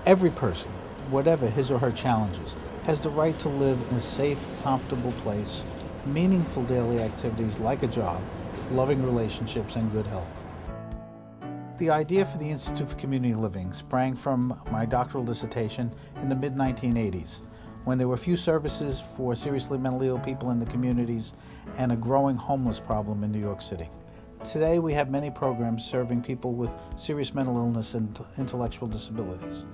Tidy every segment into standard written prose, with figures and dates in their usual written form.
Every person, whatever his or her challenges, has the right to live in a safe, comfortable place, meaningful daily activities like a job, loving relationships, and good health. The idea for the Institute for Community Living sprang from my doctoral dissertation in the mid-1980s, when there were few services for seriously mentally ill people in the communities and a growing homeless problem in New York City. Today, we have many programs serving people with serious mental illness and intellectual disabilities.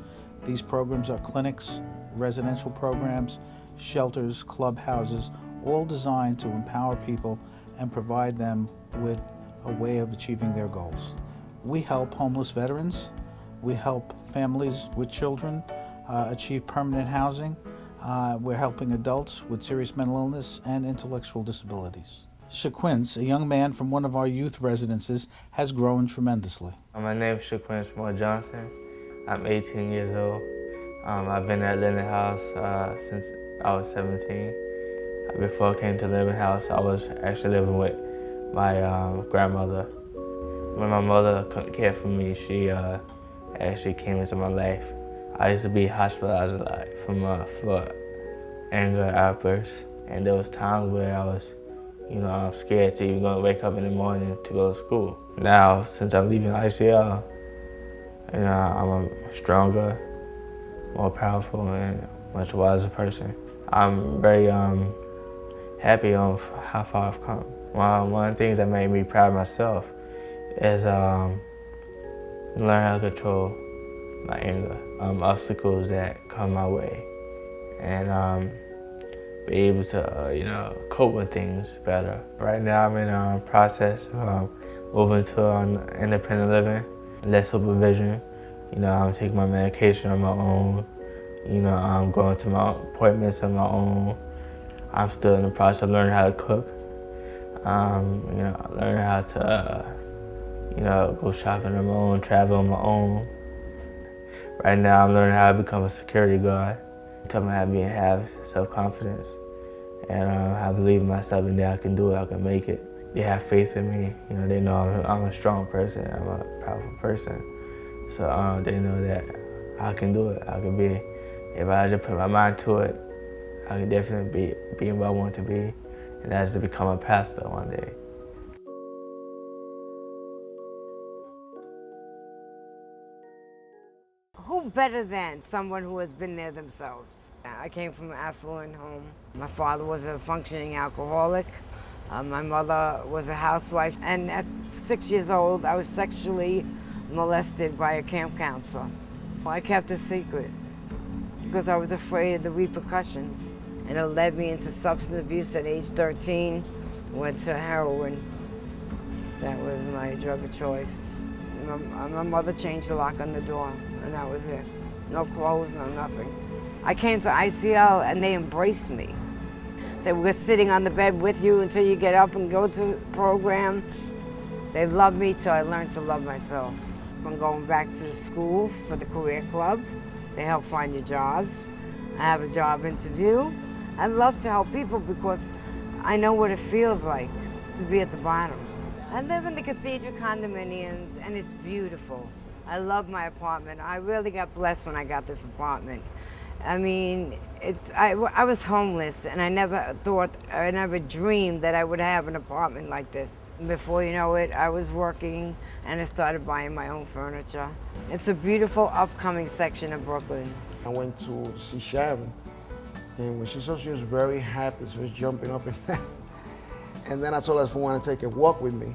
These programs are clinics, residential programs, shelters, clubhouses, all designed to empower people and provide them with a way of achieving their goals. We help homeless veterans, we help families with children achieve permanent housing, we're helping adults with serious mental illness and intellectual disabilities. Shaquince, a young man from one of our youth residences, has grown tremendously. My name is Shaquince Moore Johnson. I'm 18 years old. I've been at Linden House since I was 17. Before I came to Linden House, I was actually living with my grandmother. When my mother couldn't care for me, she actually came into my life. I used to be hospitalized a lot for anger outbursts, and there was times where I was, I'm scared to even go wake up in the morning to go to school. Now, since I'm leaving ICL, I'm a stronger, more powerful, and much wiser person. I'm very happy on how far I've come. One of the things that made me proud of myself is learn how to control my anger, obstacles that come my way, and be able to, cope with things better. Right now I'm in a process of moving to independent living, less supervision. I'm taking my medication on my own. I'm going to my appointments on my own. I'm still in the process of learning how to cook. Learning how to, go shopping on my own, travel on my own. Right now I'm learning how to become a security guard. Tell me how to have self-confidence and I believe in myself and that I can do it, I can make it. They have faith in me. They know I'm a strong person, I'm a powerful person. So they know that I can do it. I can be, if I just put my mind to it, I can definitely be where I want to be, and that's to become a pastor one day. Who better than someone who has been there themselves? I came from an affluent home. My father was a functioning alcoholic. My mother was a housewife. And at 6 years old, I was sexually molested by a camp counselor. I kept a secret because I was afraid of the repercussions. And it led me into substance abuse at age 13. Went to heroin. That was my drug of choice. My mother changed the lock on the door, and that was it. No clothes, no nothing. I came to ICL, and they embraced me. Said, we're sitting on the bed with you until you get up and go to the program. They loved me till I learned to love myself. I'm going back to school for the career club. They help find you jobs. I have a job interview. I love to help people because I know what it feels like to be at the bottom. I live in the Cathedral condominiums, and it's beautiful. I love my apartment. I really got blessed when I got this apartment. I mean, I was homeless, and I never dreamed that I would have an apartment like this. Before you know it, I was working, and I started buying my own furniture. It's a beautiful upcoming section of Brooklyn. I went to see Sharon, and when she saw, she was very happy. She was jumping up and down. And then I told her if she wanted to take a walk with me.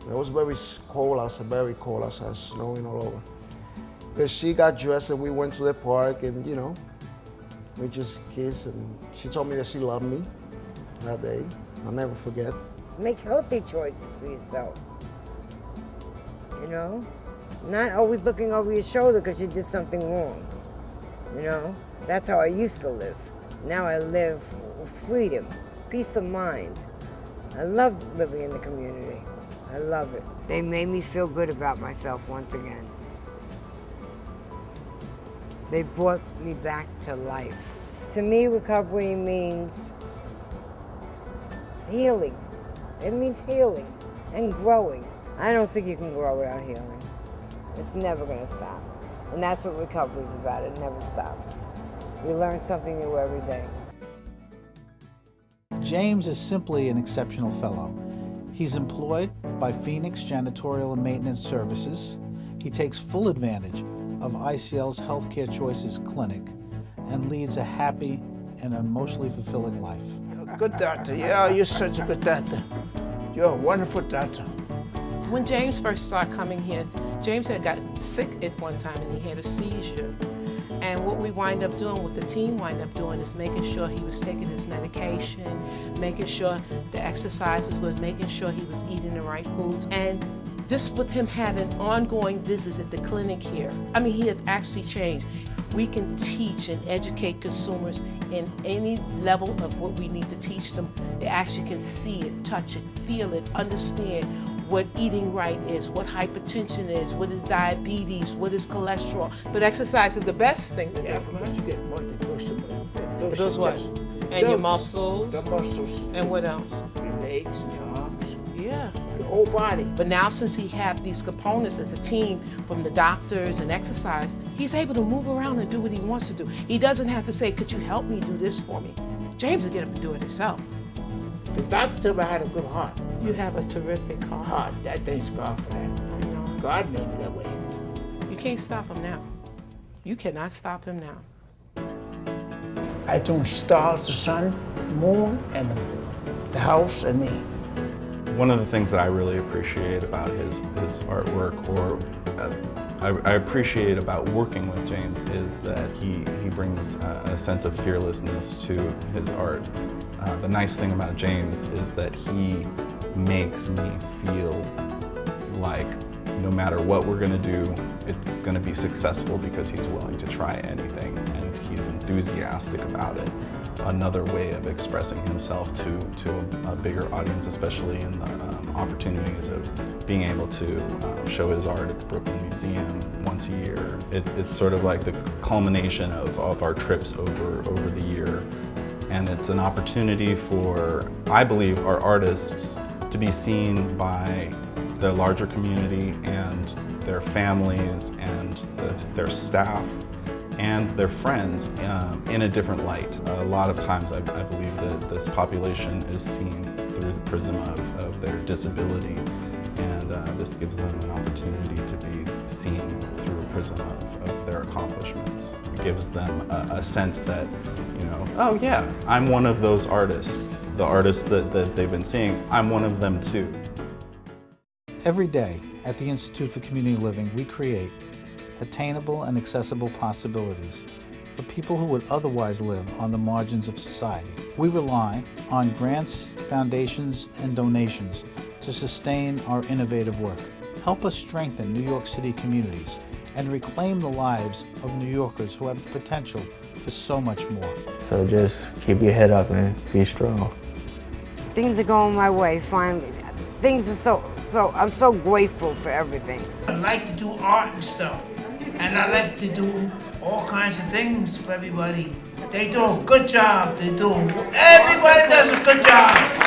It was very cold outside, snowing all over. But she got dressed and we went to the park and, we just kissed and she told me that she loved me that day. I'll never forget. Make healthy choices for yourself. Not always looking over your shoulder because you did something wrong. That's how I used to live. Now I live with freedom, peace of mind. I love living in the community. I love it. They made me feel good about myself once again. They brought me back to life. To me, recovery means healing. It means healing and growing. I don't think you can grow without healing. It's never gonna stop. And that's what recovery is about. It never stops. We learn something new every day. James is simply an exceptional fellow. He's employed by Phoenix Janitorial and Maintenance Services. He takes full advantage of ICL's Healthcare Choices Clinic and leads a happy and emotionally fulfilling life. Good doctor. Yeah, you're such a good doctor. You're a wonderful doctor. When James first started coming here, James had gotten sick at one time and he had a seizure. And what we wind up doing, what the team wind up doing, is making sure he was taking his medication, making sure the exercise was good, making sure he was eating the right foods. And just with him having ongoing visits at the clinic here, I mean, he has actually changed. We can teach and educate consumers in any level of what we need to teach them. They actually can see it, touch it, feel it, understand what eating right is, what hypertension is, what is diabetes, what is cholesterol. But exercise is the best thing to do. Yeah, but you get more to push them. Those what? And your muscles. The muscles. And what else? Your legs and your arms. Yeah. Your whole body. But now since he have these components as a team from the doctors and exercise, he's able to move around and do what he wants to do. He doesn't have to say, could you help me do this for me? James will get up and do it himself. The doctor told me I had a good heart. You have a terrific heart. I thanks God for that. I know. God made it that way. You can't stop him now. You cannot stop him now. I told stars, the sun, moon, and the house, and me. One of the things that I really appreciate about his artwork, or I appreciate about working with James, is that he brings a sense of fearlessness to his art. The nice thing about James is that he makes me feel like no matter what we're going to do, it's going to be successful because he's willing to try anything and he's enthusiastic about it. Another way of expressing himself to a bigger audience, especially in the opportunities of being able to show his art at the Brooklyn Museum once a year. It's sort of like the culmination of our trips over the year. And it's an opportunity for, I believe, our artists to be seen by the larger community and their families and their staff and their friends in a different light. A lot of times I believe that this population is seen through the prism of their disability, and this gives them an opportunity to be seen through a prism of their accomplishments. It gives them a sense that, you know, oh yeah, I'm one of those artists. The artists that they've been seeing, I'm one of them too. Every day at the Institute for Community Living, we create attainable and accessible possibilities for people who would otherwise live on the margins of society. We rely on grants, foundations, and donations to sustain our innovative work. Help us strengthen New York City communities and reclaim the lives of New Yorkers who have the potential for so much more. So just keep your head up and be strong. Things are going my way, finally. Things are I'm so grateful for everything. I like to do art and stuff, and I like to do all kinds of things for everybody. They do a good job. Everybody does a good job.